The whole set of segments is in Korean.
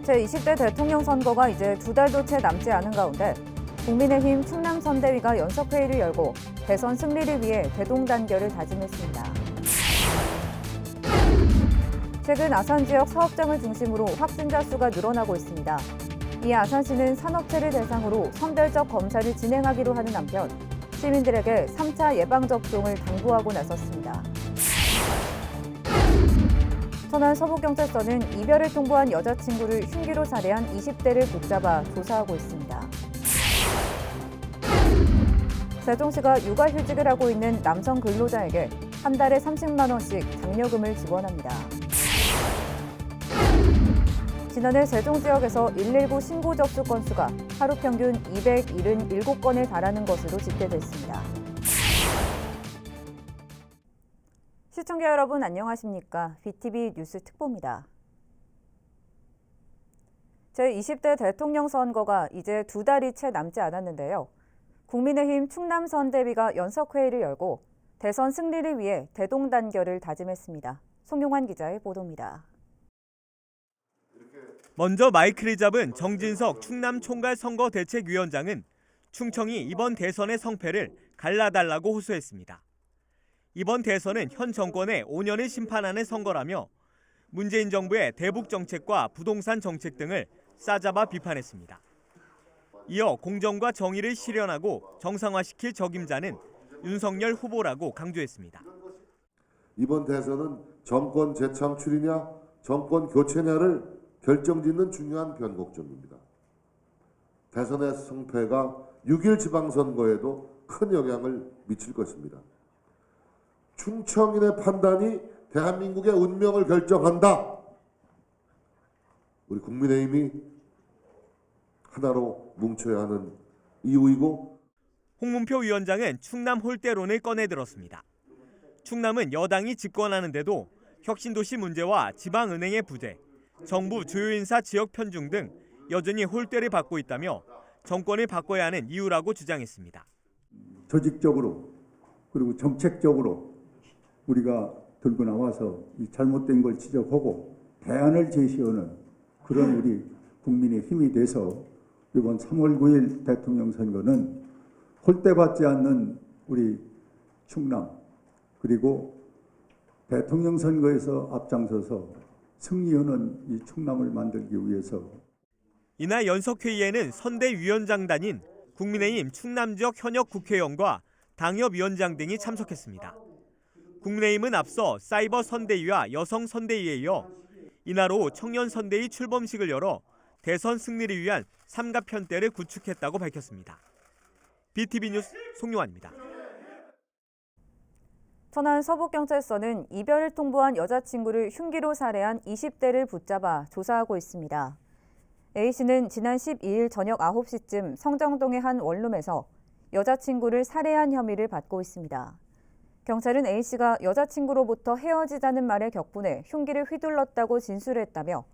제20대 대통령 선거가 이제 2달도 채 남지 않은 가운데 국민의힘 충남 선대위가 연석회의를 열고 대선 승리를 위해 대동단결을 다짐했습니다. 최근 아산 지역 사업장을 중심으로 확진자 수가 늘어나고 있습니다. 이 아산시는 산업체를 대상으로 선별적 검사를 진행하기로 하는 한편 시민들에게 3차 예방접종을 당부하고 나섰습니다. 천안 서부경찰서는 이별을 통보한 여자친구를 흉기로 살해한 20대를 붙잡아 조사하고 있습니다. 세종시가 육아휴직을 하고 있는 남성 근로자에게 한 달에 30만 원씩 장려금을 지원합니다. 지난해 세종 지역에서 119 신고 접수 건수가 하루 평균 277건에 달하는 것으로 집계됐습니다. 시청자 여러분 안녕하십니까? BTV 뉴스 특보입니다. 제20대 대통령 선거가 이제 2달이 채 남지 않았는데요. 국민의힘 충남 선대위가 연석회의를 열고 대선 승리를 위해 대동단결을 다짐했습니다. 송용환 기자의 보도입니다. 먼저 마이크를 잡은 정진석 충남 총괄 선거대책위원장은 충청이 이번 대선의 성패를 갈라달라고 호소했습니다. 이번 대선은 현 정권의 5년을 심판하는 선거라며 문재인 정부의 대북 정책과 부동산 정책 등을 싸잡아 비판했습니다. 이어 공정과 정의를 실현하고 정상화시킬 적임자는 윤석열 후보라고 강조했습니다. 이번 대선은 정권 재창출이냐 정권 교체냐를 결정짓는 중요한 변곡점입니다. 대선의 성패가 6일 지방선거에도 큰 영향을 미칠 것입니다. 충청인의 판단이 대한민국의 운명을 결정한다. 우리 국민의힘이 하나로 뭉쳐야 하는 이유이고 홍문표 위원장은 충남 홀대론을 꺼내들었습니다. 충남은 여당이 집권하는데도 혁신도시 문제와 지방은행의 부재, 정부 주요 인사 지역 편중 등 여전히 홀대를 받고 있다며 정권을 바꿔야 하는 이유라고 주장했습니다. 조직적으로 그리고 정책적으로 우리가 들고 나와서 이 잘못된 걸 지적하고 대안을 제시하는 그런 우리 국민의 힘이 돼서 이번 3월 9일 대통령 선거는 홀대받지 않는 우리 충남 그리고 대통령 선거에서 앞장서서 승리하는 이 충남을 만들기 위해서 이날 연석회의에는 선대위원장단인 국민의힘 충남 지역 현역 국회의원과 당협위원장 등이 참석했습니다. 국민의힘은 앞서 사이버 선대위와 여성 선대위에 이어 이날 오후 청년 선대위 출범식을 열어 대선 승리를 위한 삼각편대를 구축했다고 밝혔습니다. BTV 뉴스 송용환입니다. 천안 서부경찰서는 이별을 통보한 여자친구를 흉기로 살해한 20대를 붙잡아 조사하고 있습니다. A씨는 지난 12일 저녁 9시쯤 성정동의 한 원룸에서 여자친구를 살해한 혐의를 받고 있습니다. 경찰은 A씨가 여자친구로부터 헤어지자는 말에 격분해 흉기를 휘둘렀다고 진술했다며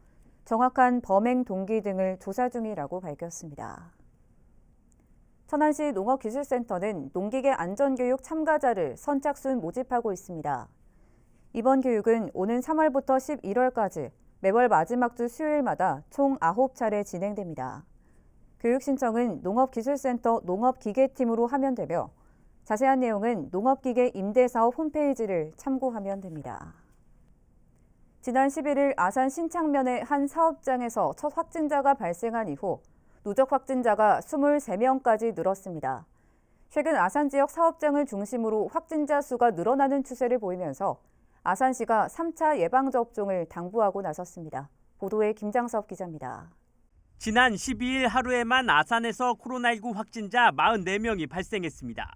정확한 범행 동기 등을 조사 중이라고 밝혔습니다. 천안시 농업기술센터는 농기계 안전교육 참가자를 선착순 모집하고 있습니다. 이번 교육은 오는 3월부터 11월까지 매월 마지막 주 수요일마다 총 9차례 진행됩니다. 교육 신청은 농업기술센터 농업기계팀으로 하면 되며 자세한 내용은 농업기계 임대사업 홈페이지를 참고하면 됩니다. 지난 11일 아산 신창면의 한 사업장에서 첫 확진자가 발생한 이후 누적 확진자가 23명까지 늘었습니다. 최근 아산 지역 사업장을 중심으로 확진자 수가 늘어나는 추세를 보이면서 아산시가 3차 예방접종을 당부하고 나섰습니다. 보도에 김장섭 기자입니다. 지난 12일 하루에만 아산에서 코로나19 확진자 44명이 발생했습니다.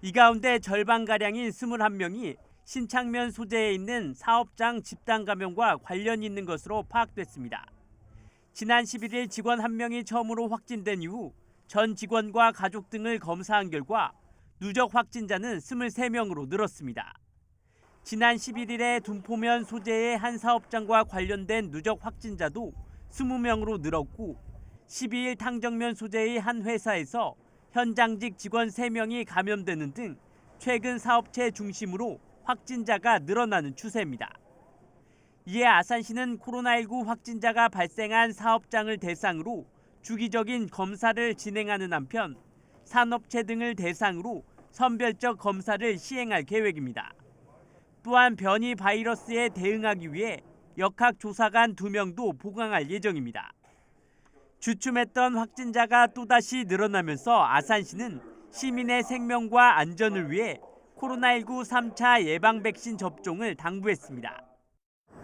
이 가운데 절반가량인 21명이 신창면 소재에 있는 사업장 집단 감염과 관련이 있는 것으로 파악됐습니다. 지난 11일 직원 1명이 처음으로 확진된 이후 전 직원과 가족 등을 검사한 결과 누적 확진자는 23명으로 늘었습니다. 지난 11일에 둔포면 소재의 한 사업장과 관련된 누적 확진자도 20명으로 늘었고 12일 탕정면 소재의 한 회사에서 현장직 직원 3명이 감염되는 등 최근 사업체 중심으로 확진자가 늘어나는 추세입니다. 이에 아산시는 코로나19 확진자가 발생한 사업장을 대상으로 주기적인 검사를 진행하는 한편 산업체 등을 대상으로 선별적 검사를 시행할 계획입니다. 또한 변이 바이러스에 대응하기 위해 역학조사관 2명도 보강할 예정입니다. 주춤했던 확진자가 또다시 늘어나면서 아산시는 시민의 생명과 안전을 위해 코로나19 3차 예방 백신 접종을 당부했습니다.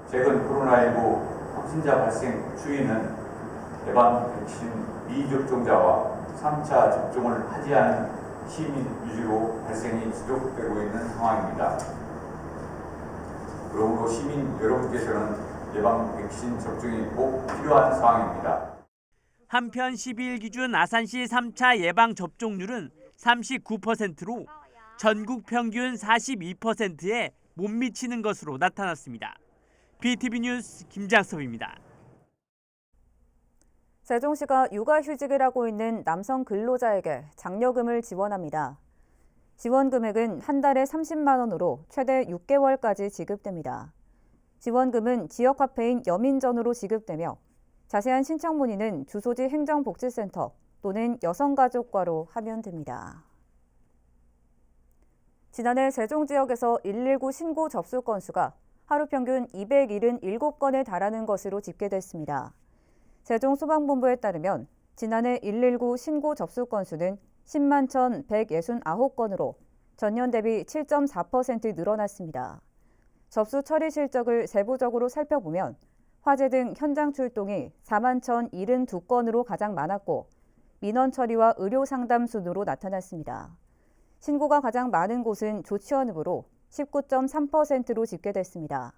최근 코로나19 확진자 발생 추이는 예방 백신 미접종자와 3차 접종을 하지 않은 시민 위주로 발생이 지속되고 있는 상황입니다. 그러므로 시민 여러분께서는 예방 백신 접종이 꼭 필요한 상황입니다. 한편 12일 기준 아산시 3차 예방 접종률은 39%로 전국 평균 42%에 못 미치는 것으로 나타났습니다. BTV 뉴스 김장섭입니다. 세종시가 육아휴직을 하고 있는 남성 근로자에게 장려금을 지원합니다. 지원 금액은 한 달에 30만 원으로 최대 6개월까지 지급됩니다. 지원금은 지역화폐인 여민전으로 지급되며 자세한 신청 문의는 주소지 행정복지센터 또는 여성가족과로 하면 됩니다. 지난해 세종 지역에서 119 신고 접수 건수가 하루 평균 277건에 달하는 것으로 집계됐습니다. 세종소방본부에 따르면 지난해 119 신고 접수 건수는 10만 1,169건으로 전년 대비 7.4% 늘어났습니다. 접수 처리 실적을 세부적으로 살펴보면 화재 등 현장 출동이 4만 1,072건으로 가장 많았고 민원 처리와 의료 상담 순으로 나타났습니다. 신고가 가장 많은 곳은 조치원읍으로 19.3%로 집계됐습니다.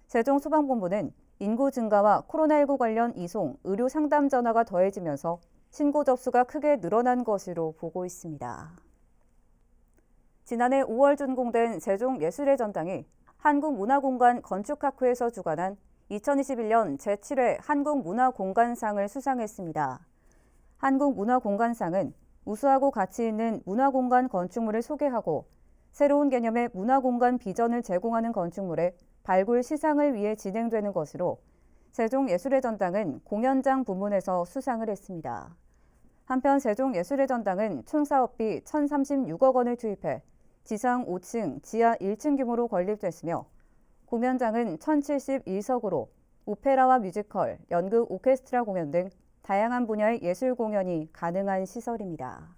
세종소방본부는 인구 증가와 코로나19 관련 이송, 의료 상담 전화가 더해지면서 신고 접수가 크게 늘어난 것으로 보고 있습니다. 지난해 5월 준공된 세종예술의 전당이 한국문화공간 건축학회에서 주관한 2021년 제7회 한국문화공간상을 수상했습니다. 한국문화공간상은 우수하고 가치 있는 문화공간 건축물을 소개하고 새로운 개념의 문화공간 비전을 제공하는 건축물의 발굴 시상을 위해 진행되는 것으로 세종예술의 전당은 공연장 부문에서 수상을 했습니다. 한편 세종예술의 전당은 총 사업비 1,036억 원을 투입해 지상 5층, 지하 1층 규모로 건립됐으며 공연장은 1,071석으로 오페라와 뮤지컬, 연극, 오케스트라 공연 등 다양한 분야의 예술 공연이 가능한 시설입니다.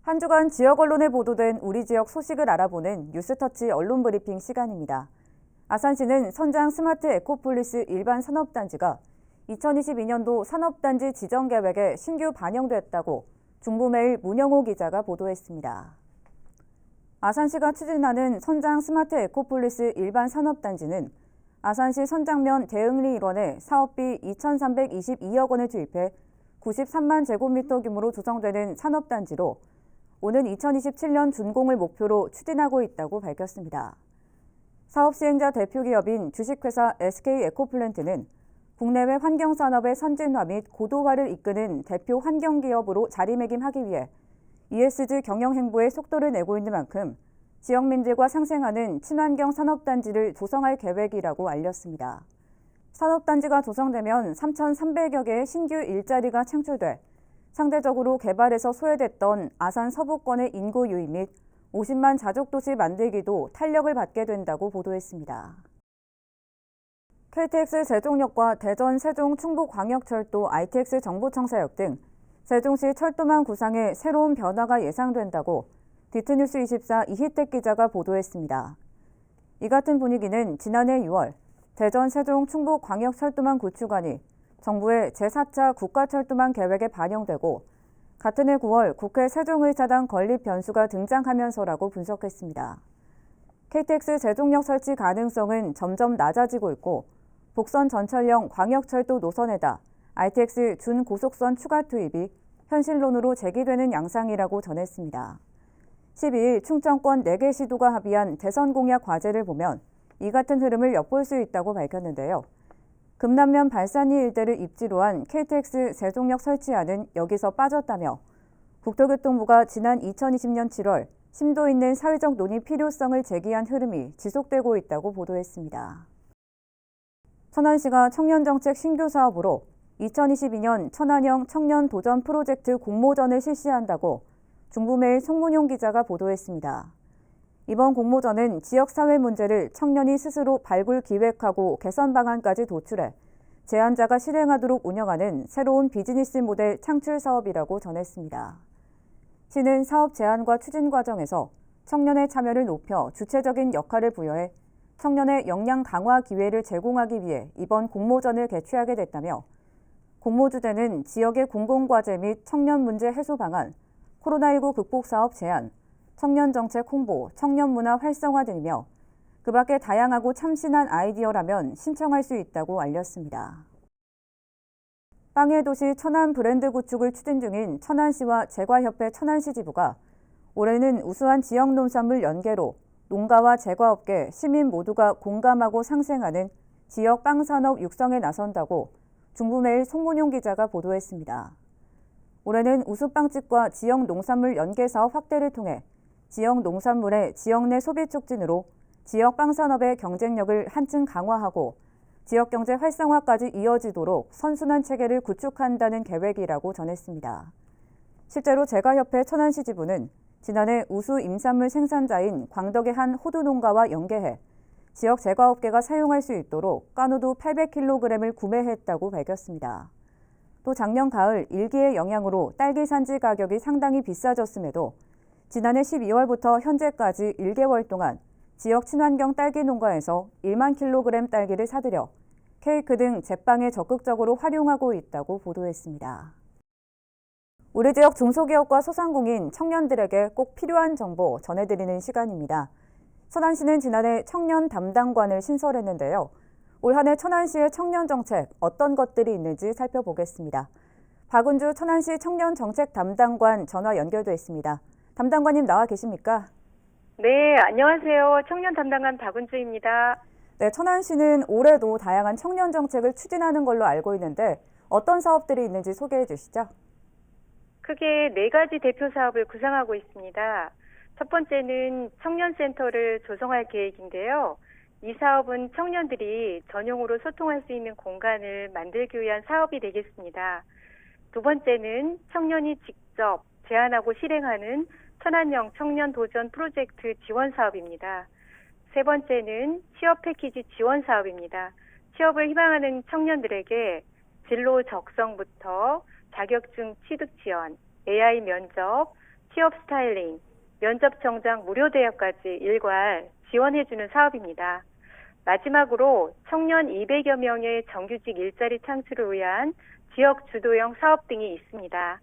한 주간 지역 언론에 보도된 우리 지역 소식을 알아보는 뉴스터치 언론 브리핑 시간입니다. 아산시는 선장 스마트 에코폴리스 일반 산업단지가 2022년도 산업단지 지정 계획에 신규 반영됐다고 중부매일 문영호 기자가 보도했습니다. 아산시가 추진하는 선장 스마트 에코폴리스 일반 산업단지는 아산시 선장면 대응리 일원에 사업비 2,322억 원을 투입해 93만 제곱미터 규모로 조성되는 산업단지로 오는 2027년 준공을 목표로 추진하고 있다고 밝혔습니다. 사업 시행자 대표 기업인 주식회사 SK에코플랜트는 국내외 환경산업의 선진화 및 고도화를 이끄는 대표 환경기업으로 자리매김하기 위해 ESG 경영행보에 속도를 내고 있는 만큼 지역민들과 상생하는 친환경 산업단지를 조성할 계획이라고 알렸습니다. 산업단지가 조성되면 3,300여 개의 신규 일자리가 창출돼 상대적으로 개발에서 소외됐던 아산 서부권의 인구 유입 및 50만 자족도시 만들기도 탄력을 받게 된다고 보도했습니다. KTX 세종역과 대전 세종 충북광역철도 ITX 정보청사역 등 세종시 철도망 구상에 새로운 변화가 예상된다고 디트뉴스24 이희택 기자가 보도했습니다. 이 같은 분위기는 지난해 6월 대전 세종 충북광역철도망 구축안이 정부의 제4차 국가철도망 계획에 반영되고 같은 해 9월 국회 세종의사당 건립 변수가 등장하면서라고 분석했습니다. KTX 세종역 설치 가능성은 점점 낮아지고 있고 복선 전철형 광역철도 노선에다 ITX 준고속선 추가 투입이 현실론으로 제기되는 양상이라고 전했습니다. 12일 충청권 4개 시도가 합의한 대선 공약 과제를 보면 이 같은 흐름을 엿볼 수 있다고 밝혔는데요. 금남면 발산이 일대를 입지로 한 KTX 세종역 설치안은 여기서 빠졌다며 국토교통부가 지난 2020년 7월 심도 있는 사회적 논의 필요성을 제기한 흐름이 지속되고 있다고 보도했습니다. 천안시가 청년정책 신규 사업으로 2022년 천안형 청년 도전 프로젝트 공모전을 실시한다고 중부메일 송문용 기자가 보도했습니다. 이번 공모전은 지역사회 문제를 청년이 스스로 발굴 기획하고 개선 방안까지 도출해 제안자가 실행하도록 운영하는 새로운 비즈니스 모델 창출 사업이라고 전했습니다. 시는 사업 제안과 추진 과정에서 청년의 참여를 높여 주체적인 역할을 부여해 청년의 역량 강화 기회를 제공하기 위해 이번 공모전을 개최하게 됐다며 공모 주제는 지역의 공공과제 및 청년 문제 해소 방안, 코로나19 극복 사업 제안, 청년 정책 홍보, 청년 문화 활성화 등이며 그 밖에 다양하고 참신한 아이디어라면 신청할 수 있다고 알렸습니다. 빵의 도시 천안 브랜드 구축을 추진 중인 천안시와 제과협회 천안시 지부가 올해는 우수한 지역 농산물 연계로 농가와 제과업계, 시민 모두가 공감하고 상생하는 지역 빵 산업 육성에 나선다고 중부메일 송문용 기자가 보도했습니다. 올해는 우수빵집과 지역 농산물 연계 사업 확대를 통해 지역 농산물의 지역 내 소비 촉진으로 지역 빵 산업의 경쟁력을 한층 강화하고 지역 경제 활성화까지 이어지도록 선순환 체계를 구축한다는 계획이라고 전했습니다. 실제로 제과협회 천안시 지부는 지난해 우수 임산물 생산자인 광덕의 한 호두 농가와 연계해 지역 제과업계가 사용할 수 있도록 까누두 800kg을 구매했다고 밝혔습니다. 또 작년 가을 일기의 영향으로 딸기 산지 가격이 상당히 비싸졌음에도 지난해 12월부터 현재까지 1개월 동안 지역 친환경 딸기 농가에서 1만 kg 딸기를 사들여 케이크 등 제빵에 적극적으로 활용하고 있다고 보도했습니다. 우리 지역 중소기업과 소상공인, 청년들에게 꼭 필요한 정보 전해드리는 시간입니다. 천안시는 지난해 청년 담당관을 신설했는데요. 올 한 해 천안시의 청년 정책 어떤 것들이 있는지 살펴보겠습니다. 박은주 천안시 청년 정책 담당관 전화 연결돼 있습니다. 담당관님 나와 계십니까? 네, 안녕하세요. 청년 담당관 박은주입니다. 네, 천안시는 올해도 다양한 청년 정책을 추진하는 걸로 알고 있는데 어떤 사업들이 있는지 소개해 주시죠. 크게 4가지 대표 사업을 구상하고 있습니다. 첫 번째는 청년센터를 조성할 계획인데요. 이 사업은 청년들이 전용으로 소통할 수 있는 공간을 만들기 위한 사업이 되겠습니다. 두 번째는 청년이 직접 제안하고 실행하는 천안형 청년 도전 프로젝트 지원 사업입니다. 세 번째는 취업 패키지 지원 사업입니다. 취업을 희망하는 청년들에게 진로 적성부터 자격증 취득 지원, AI 면접, 취업 스타일링, 면접 정장 무료 대여까지 일괄 지원해주는 사업입니다. 마지막으로 청년 200여 명의 정규직 일자리 창출을 위한 지역 주도형 사업 등이 있습니다.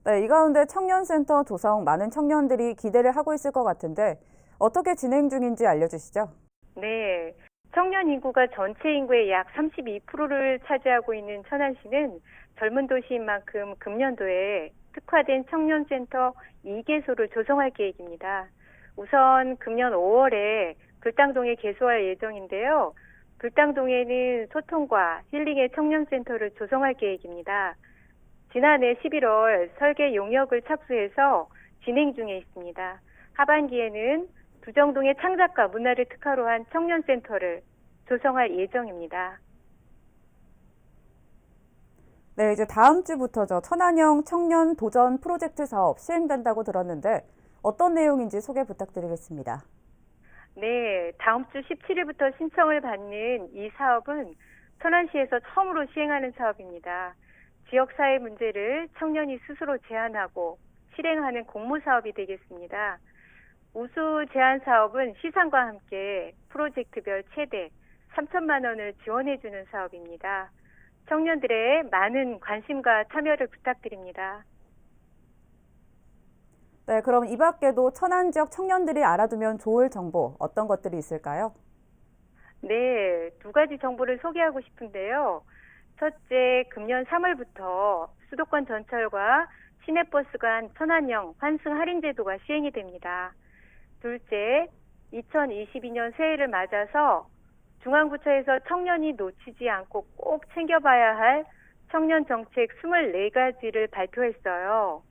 네, 이 가운데 청년센터 조성 많은 청년들이 기대를 하고 있을 것 같은데 어떻게 진행 중인지 알려주시죠. 네, 청년 인구가 전체 인구의 약 32%를 차지하고 있는 천안시는 젊은 도시인 만큼 금년도에 특화된 청년센터 2개소를 조성할 계획입니다. 우선 금년 5월에 불당동에 개소할 예정인데요. 불당동에는 소통과 힐링의 청년센터를 조성할 계획입니다. 지난해 11월 설계 용역을 착수해서 진행 중에 있습니다. 하반기에는 두정동의 창작과 문화를 특화로 한 청년센터를 조성할 예정입니다. 네, 이제 다음 주부터죠. 천안형 청년 도전 프로젝트 사업 시행된다고 들었는데 어떤 내용인지 소개 부탁드리겠습니다. 네, 다음 주 17일부터 신청을 받는 이 사업은 천안시에서 처음으로 시행하는 사업입니다. 지역사회 문제를 청년이 스스로 제안하고 실행하는 공모 사업이 되겠습니다. 우수 제안 사업은 시상과 함께 프로젝트별 최대 3천만 원을 지원해주는 사업입니다. 청년들의 많은 관심과 참여를 부탁드립니다. 네, 그럼 이 밖에도 천안 지역 청년들이 알아두면 좋을 정보 어떤 것들이 있을까요? 네, 2가지 정보를 소개하고 싶은데요. 첫째, 금년 3월부터 수도권 전철과 시내버스 간 천안형 환승 할인 제도가 시행이 됩니다. 둘째, 2022년 새해를 맞아서 중앙부처에서 청년이 놓치지 않고 꼭 챙겨봐야 할 청년 정책 24가지를 발표했어요.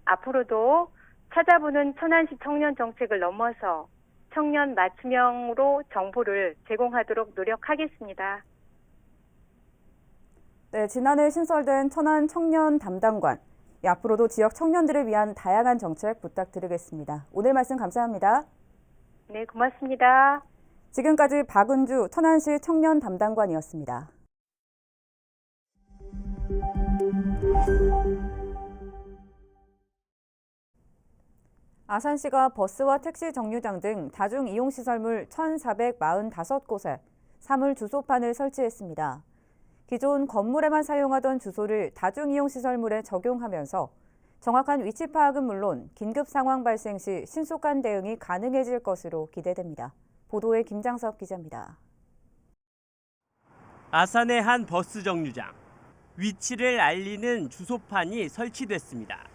앞으로도 찾아보는 천안시 청년 정책을 넘어서 청년 맞춤형으로 정보를 제공하도록 노력하겠습니다. 네, 지난해 신설된 천안 청년 담당관. 앞으로도 지역 청년들을 위한 다양한 정책 부탁드리겠습니다. 오늘 말씀 감사합니다. 네, 고맙습니다. 지금까지 박은주 천안시 청년 담당관이었습니다. 아산시가 버스와 택시 정류장 등 다중이용시설물 1,445곳에 사물 주소판을 설치했습니다. 기존 건물에만 사용하던 주소를 다중이용시설물에 적용하면서 정확한 위치 파악은 물론 긴급 상황 발생 시 신속한 대응이 가능해질 것으로 기대됩니다. 보도에 김장섭 기자입니다. 아산의 한 버스 정류장. 위치를 알리는 주소판이 설치됐습니다.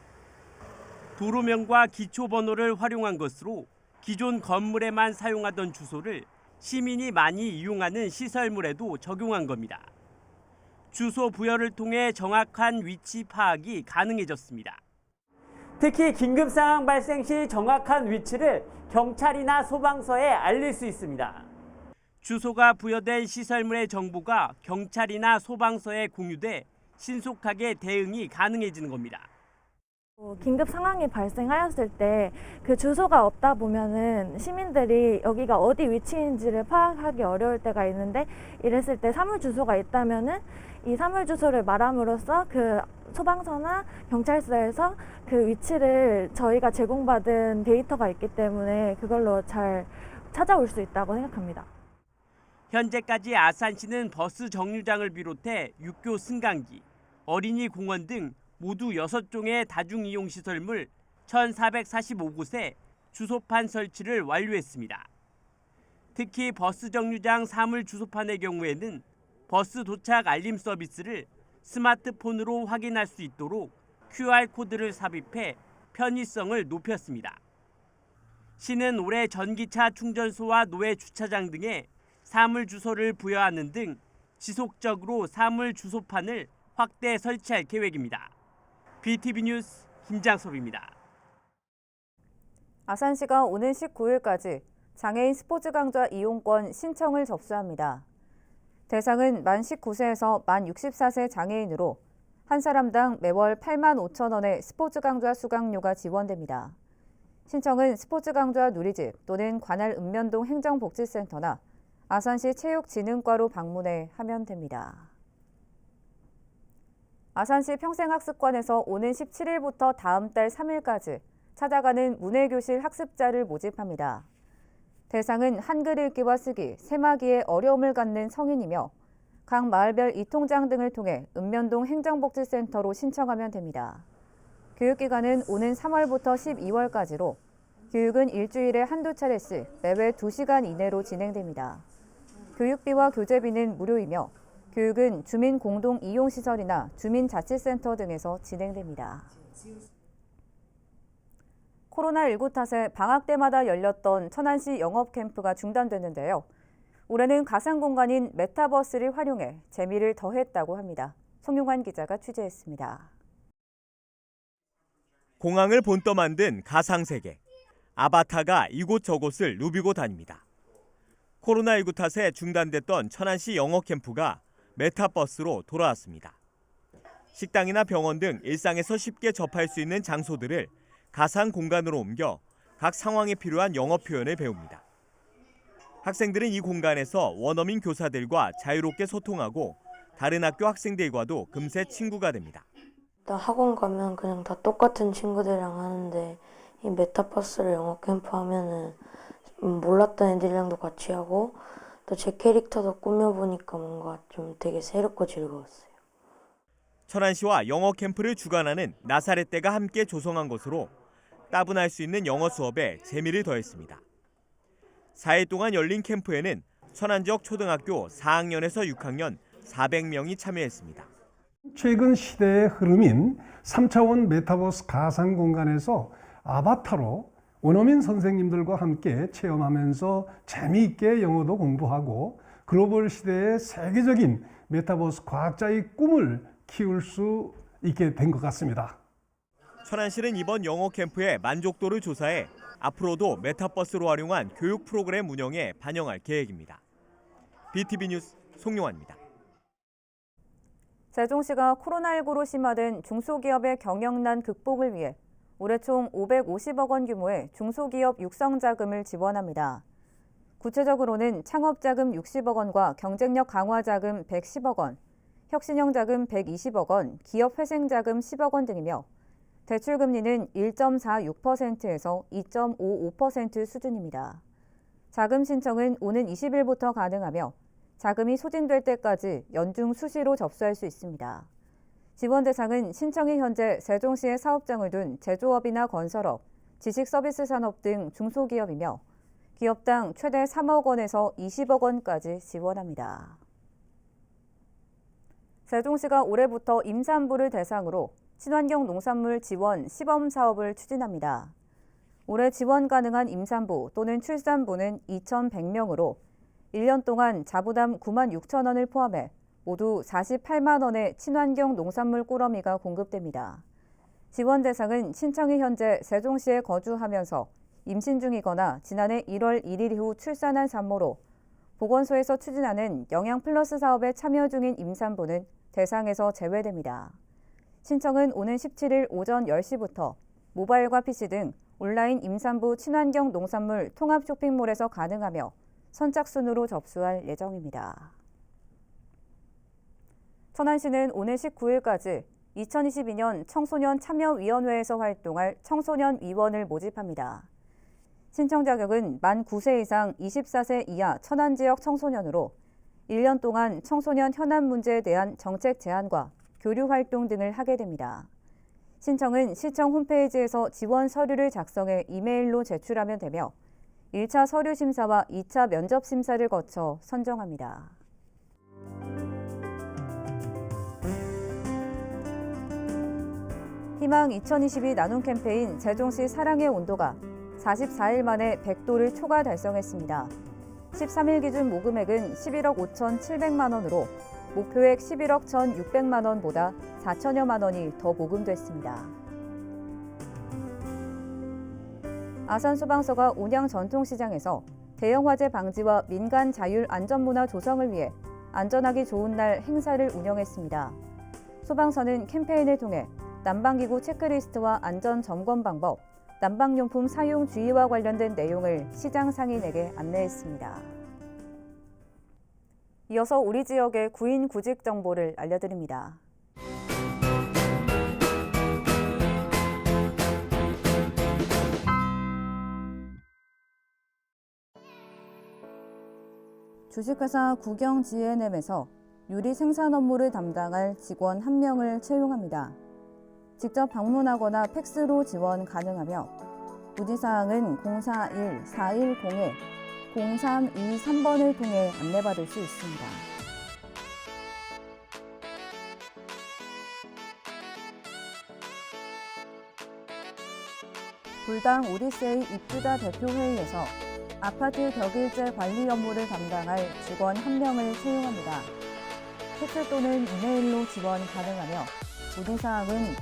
도로명과 기초번호를 활용한 것으로 기존 건물에만 사용하던 주소를 시민이 많이 이용하는 시설물에도 적용한 겁니다. 주소 부여를 통해 정확한 위치 파악이 가능해졌습니다. 특히 긴급 상황 발생 시 정확한 위치를 경찰이나 소방서에 알릴 수 있습니다. 주소가 부여된 시설물의 정보가 경찰이나 소방서에 공유돼 신속하게 대응이 가능해지는 겁니다. 긴급 상황이 발생하였을 때 그 주소가 없다 보면은 시민들이 여기가 어디 위치인지를 파악하기 어려울 때가 있는데, 이랬을 때 사물 주소가 있다면은 이 사물 주소를 말함으로써 그 소방서나 경찰서에서 그 위치를 저희가 제공받은 데이터가 있기 때문에 그걸로 잘 찾아올 수 있다고 생각합니다. 현재까지 아산시는 버스 정류장을 비롯해 육교 승강기, 어린이 공원 등 모두 6종의 다중이용시설물 1,445곳에 주소판 설치를 완료했습니다. 특히 버스 정류장 사물 주소판의 경우에는 버스 도착 알림 서비스를 스마트폰으로 확인할 수 있도록 QR코드를 삽입해 편의성을 높였습니다. 시는 올해 전기차 충전소와 노회 주차장 등에 사물 주소를 부여하는 등 지속적으로 사물 주소판을 확대 설치할 계획입니다. BTV 뉴스 김장섭입니다. 아산시가 오는 19일까지 장애인 스포츠 강좌 이용권 신청을 접수합니다. 대상은 만 19세에서 만 64세 장애인으로 한 사람당 매월 8만 5천 원의 스포츠 강좌 수강료가 지원됩니다. 신청은 스포츠 강좌 누리집 또는 관할 읍면동 행정복지센터나 아산시 체육진흥과로 방문해 하면 됩니다. 아산시 평생학습관에서 오는 17일부터 다음 달 3일까지 찾아가는 문해교실 학습자를 모집합니다. 대상은 한글 읽기와 쓰기, 세마기에 어려움을 갖는 성인이며 각 마을별 이통장 등을 통해 읍면동 행정복지센터로 신청하면 됩니다. 교육기간은 오는 3월부터 12월까지로 교육은 일주일에 한두 차례씩 매회 2시간 이내로 진행됩니다. 교육비와 교재비는 무료이며 교육은 주민공동이용시설이나 주민자치센터 등에서 진행됩니다. 코로나19 탓에 방학 때마다 열렸던 천안시 영업캠프가 중단됐는데요. 올해는 가상공간인 메타버스를 활용해 재미를 더했다고 합니다. 송용환 기자가 취재했습니다. 공항을 본떠 만든 가상세계. 아바타가 이곳저곳을 누비고 다닙니다. 코로나19 탓에 중단됐던 천안시 영어캠프가 메타버스로 돌아왔습니다. 식당이나 병원 등 일상에서 쉽게 접할 수 있는 장소들을 가상 공간으로 옮겨 각 상황에 필요한 영어 표현을 배웁니다. 학생들은 이 공간에서 원어민 교사들과 자유롭게 소통하고 다른 학교 학생들과도 금세 친구가 됩니다. 학원 가면 그냥 다 똑같은 친구들이랑 하는데 이 메타버스를 영어 캠프 하면은 몰랐던 애들이랑도 같이 하고 또 제 캐릭터도 꾸며보니까 뭔가 좀 되게 새롭고 즐거웠어요. 천안시와 영어 캠프를 주관하는 나사렛대가 함께 조성한 것으로 따분할 수 있는 영어 수업에 재미를 더했습니다. 4일 동안 열린 캠프에는 천안 지역 초등학교 4학년에서 6학년 400명이 참여했습니다. 최근 시대의 흐름인 3차원 메타버스 가상 공간에서 아바타로 원어민 선생님들과 함께 체험하면서 재미있게 영어도 공부하고 글로벌 시대의 세계적인 메타버스 과학자의 꿈을 키울 수 있게 된 것 같습니다. 천안시는 이번 영어 캠프의 만족도를 조사해 앞으로도 메타버스로 활용한 교육 프로그램 운영에 반영할 계획입니다. BTV 뉴스 송용환입니다. 세종시가 코로나19로 심화된 중소기업의 경영난 극복을 위해 올해 총 550억 원 규모의 중소기업 육성자금을 지원합니다. 구체적으로는 창업자금 60억 원과 경쟁력 강화자금 110억 원, 혁신형자금 120억 원, 기업회생자금 10억 원 등이며 대출금리는 1.46%에서 2.55% 수준입니다. 자금 신청은 오는 20일부터 가능하며 자금이 소진될 때까지 연중 수시로 접수할 수 있습니다. 지원 대상은 신청이 현재 세종시에 사업장을 둔 제조업이나 건설업, 지식서비스 산업 등 중소기업이며 기업당 최대 3억 원에서 20억 원까지 지원합니다. 세종시가 올해부터 임산부를 대상으로 친환경 농산물 지원 시범 사업을 추진합니다. 올해 지원 가능한 임산부 또는 출산부는 2,100명으로 1년 동안 자부담 9만 6천 원을 포함해 모두 48만 원의 친환경 농산물 꾸러미가 공급됩니다. 지원 대상은 신청이 현재 세종시에 거주하면서 임신 중이거나 지난해 1월 1일 이후 출산한 산모로 보건소에서 추진하는 영양 플러스 사업에 참여 중인 임산부는 대상에서 제외됩니다. 신청은 오는 17일 오전 10시부터 모바일과 PC 등 온라인 임산부 친환경 농산물 통합 쇼핑몰에서 가능하며 선착순으로 접수할 예정입니다. 천안시는 오늘 19일까지 2022년 청소년 참여위원회에서 활동할 청소년 위원을 모집합니다. 신청 자격은 만 9세 이상 24세 이하 천안 지역 청소년으로 1년 동안 청소년 현안 문제에 대한 정책 제안과 교류 활동 등을 하게 됩니다. 신청은 시청 홈페이지에서 지원 서류를 작성해 이메일로 제출하면 되며 1차 서류 심사와 2차 면접 심사를 거쳐 선정합니다. 희망 2022 나눔 캠페인 세종시 사랑의 온도가 44일 만에 100도를 초과 달성했습니다. 13일 기준 모금액은 11억 5,700만 원으로 목표액 11억 1,600만 원보다 4천여만 원이 더 모금됐습니다. 아산소방서가 온양 전통시장에서 대형 화재 방지와 민간 자율 안전문화 조성을 위해 안전하기 좋은 날 행사를 운영했습니다. 소방서는 캠페인을 통해 난방기구 체크리스트와 안전 점검 방법, 난방용품 사용 주의와 관련된 내용을 시장 상인에게 안내했습니다. 이어서 우리 지역의 구인 구직 정보를 알려드립니다. 주식회사 구경 G&M에서 유리 생산 업무를 담당할 직원 1명을 채용합니다. 직접 방문하거나 팩스로 지원 가능하며 문의사항은 041-410-0323번을 통해 안내받을 수 있습니다. 불당 오디세이 입주자 대표회의에서 아파트 격일제 관리 업무를 담당할 직원 1명을 채용합니다. 팩스 또는 이메일로 지원 가능하며 문의사항은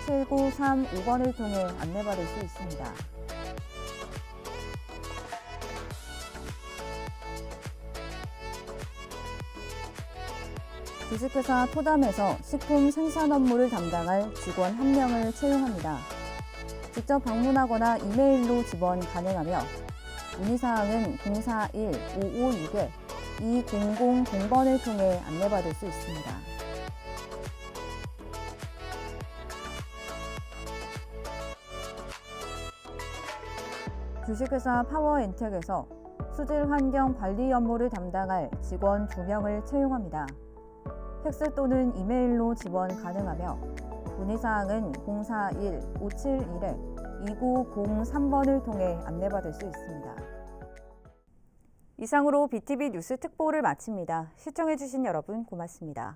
041-622-7935번을 통해 안내받을 수 있습니다. 주식회사 토담에서 식품 생산 업무를 담당할 직원 1명을 채용합니다. 직접 방문하거나 이메일로 지원 가능하며 문의사항은 041-556-2000번을 통해 안내받을 수 있습니다. 주식회사 파워엔텍에서 수질 환경 관리 업무를 담당할 직원 2명을 채용합니다. 팩스 또는 이메일로 지원 가능하며 문의사항은 041-571-2903번을 통해 안내받을 수 있습니다. 이상으로 BTV 뉴스 특보를 마칩니다. 시청해주신 여러분 고맙습니다.